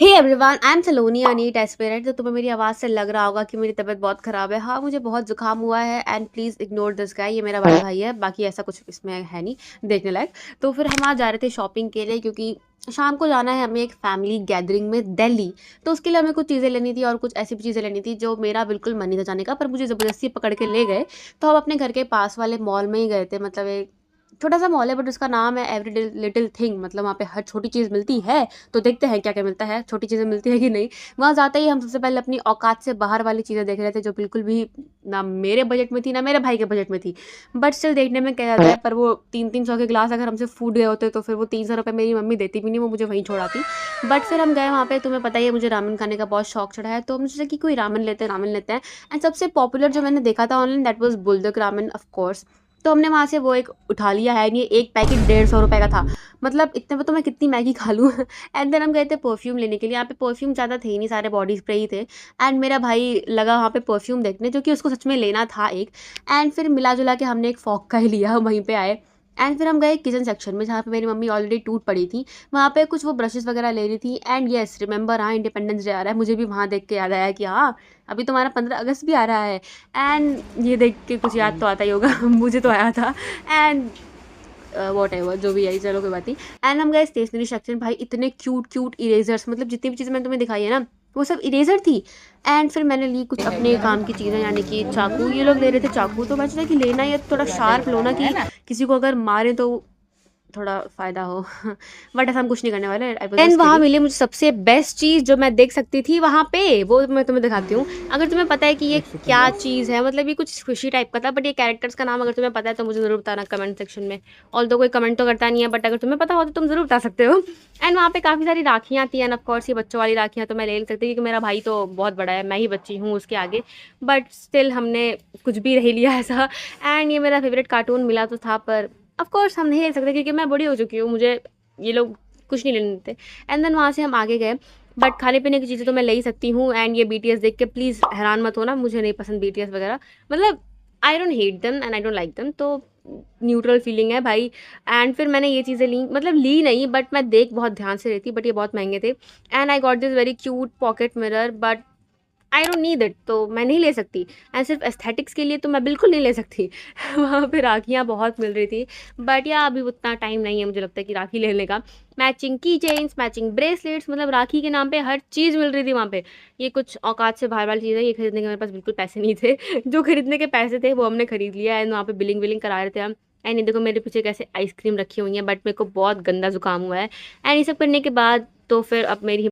Hey everyone, I am Saloni a NEET aspirant. तो तुम्हें मेरी आवाज़ से लग रहा होगा कि मेरी तबीयत बहुत ख़राब है। हाँ, मुझे बहुत ज़ुकाम हुआ है and please ignore this guy. ये मेरा बड़ा भाई है, बाकी ऐसा कुछ इसमें है नहीं देखने लायक। तो फिर हम आज जा रहे थे शॉपिंग के लिए, क्योंकि शाम को जाना है हमें एक फैमिली गैदरिंग में दिल्ली। तो उसके लिए हमें कुछ चीज़ें लेनी थी और कुछ ऐसी भी चीज़ें लेनी थी जो मेरा बिल्कुल मन नहीं था जाने का, पर मुझे ज़बरदस्ती पकड़ के ले गए। तो हम अपने घर के पास वाले मॉल में ही गए थे। मतलब एक छोटा-सा मॉल है, बट उसका नाम है एवरी लिटिल थिंग। मतलब वहाँ पे हर छोटी चीज़ मिलती है। तो देखते हैं क्या-क्या मिलता है, छोटी चीज़ें मिलती है कि नहीं। वहाँ जाते ही हम सबसे पहले अपनी औकात से बाहर वाली चीज़ें देख रहे थे, जो बिल्कुल भी ना मेरे बजट में थी, ना मेरे भाई के बजट में थी। बट स्टिल देखने में क्या जाता है, पर वो 3-3 सौ के ग्लास अगर हमसे फूट गए होते, तो फिर वो 300 रुपए मेरी मम्मी देती भी नहीं, वो मुझे वहीं छोड़ाती। बट फिर हम गए वहाँ पे, तुम्हें पता ही है मुझे रामेन खाने का बहुत शौक चढ़ा है, तो हमने सोचा कि कोई रामेन लेते हैं। एंड सबसे पॉपुलर जो मैंने देखा था online, that was Buldak ramen of course. तो हमने वहाँ से वो एक उठा लिया है, नहीं एक पैकेट 150 रुपए का था। मतलब इतने में तो मैं कितनी मैगी खा लूँ। एंड देन हम गए थे परफ्यूम लेने के लिए। यहाँ पे परफ्यूम ज़्यादा थे ही नहीं, सारे बॉडी स्प्रे ही थे। एंड मेरा भाई लगा वहाँ पे परफ्यूम देखने, जो कि उसको सच में लेना था एक। एंड फिर मिला जुला के हमने एक फॉग का ही लिया, वहीं पे आए। एंड फिर हम गए किचन सेक्शन में, जहाँ पे मेरी मम्मी ऑलरेडी टूट पड़ी थी। वहाँ पे कुछ वो ब्रशेस वगैरह ले रही थी। एंड येस, रिमेंबर, हाँ, इंडिपेंडेंस डे आ रहा है, मुझे भी वहाँ देख के याद आया कि हाँ, अभी तुम्हारा 15 अगस्त भी आ रहा है। एंड ये देख के कुछ याद तो आता ही होगा। मुझे तो आया था। एंड वॉट एवर जो भी है, चलो कोई बात नहीं। एंड हम गए स्टेशनरी सेक्शन। भाई इतने क्यूट क्यूट इरेजर्स, मतलब जितनी भी चीज़ें मैंने तुम्हें दिखाई है ना, वो सब इरेजर थी। एंड फिर मैंने ली कुछ अपने काम की चीज़ें, यानी कि चाकू। ये लोग ले रहे थे चाकू, तो मैं सोचा कि लेना ये थोड़ा शार्प लो ना, कि किसी को अगर मारे तो थोड़ा फ़ायदा हो। बट ऐसा हम कुछ नहीं करने वाले। आई वाज़ जस्ट वहाँ किडिंग। मिली मुझे सबसे बेस्ट चीज़ जो मैं देख सकती थी वहाँ पे, वो मैं तुम्हें दिखाती हूँ। अगर तुम्हें पता है कि ये क्या चीज़ है, मतलब ये कुछ स्क्विशी टाइप का था, बट ये कैरेक्टर्स का नाम अगर तुम्हें पता है तो मुझे ज़रूर बताना कमेंट सेक्शन में। ऑल्दो कोई कमेंट तो करता नहीं है, बट अगर तुम्हें पता हो तो तुम ज़रूर बता सकते हो। एंड वहाँ पे काफ़ी सारी राखियाँ थी। एंड ऑफ कोर्स ये बच्चों वाली राखियाँ तो मैं ले नहीं सकती, क्योंकि मेरा भाई तो बहुत बड़ा है, मैं ही बच्ची हूँ उसके आगे। बट स्टिल हमने कुछ भी नहीं लिया ऐसा। एंड ये मेरा फेवरेट कार्टून मिला तो था, पर ऑफ कोर्स हम नहीं ले सकते, क्योंकि मैं बड़ी हो चुकी हूँ, मुझे ये लोग कुछ नहीं लेने देते। एंड देन वहाँ से हम आगे गए। बट खाने-पीने की चीज़ें तो मैं ले ही सकती हूँ। एंड ये बीटीएस देख के प्लीज़ हैरान मत होना, मुझे नहीं पसंद बीटीएस वगैरह। मतलब I don't hate them and I don't like them, तो न्यूट्रल फीलिंग है भाई। एंड फिर मैंने ये चीज़ें ली, मतलब ली नहीं, बट मैं देख बहुत ध्यान से रही थी, बट ये बहुत महँगे थे। And I got this very cute pocket mirror, but I don't need it, तो मैं नहीं ले सकती। एंड सिर्फ एस्थेटिक्स के लिए तो मैं बिल्कुल नहीं ले सकती। वहाँ पे राखियाँ बहुत मिल रही थी, बट या अभी उतना टाइम नहीं है मुझे लगता है कि राखी लेने का। मैचिंग की चेन्स, मैचिंग ब्रेसलेट्स, मतलब राखी के नाम पे हर चीज़ मिल रही थी वहाँ पे। ये कुछ औकात से बाहर वाली चीज़ है, ये खरीदने के मेरे पास बिल्कुल पैसे नहीं थे। जो खरीदने के पैसे थे वो हमने खरीद लिया। एंड वहाँ पे बिलिंग विलिंग करा रहे थे हम। एंड ये देखो मेरे पीछे कैसे आइसक्रीम रखी हुई है, बट मेरे को बहुत गंदा जुकाम हुआ है। एंड ये सब करने के बाद तो फिर अब मेरी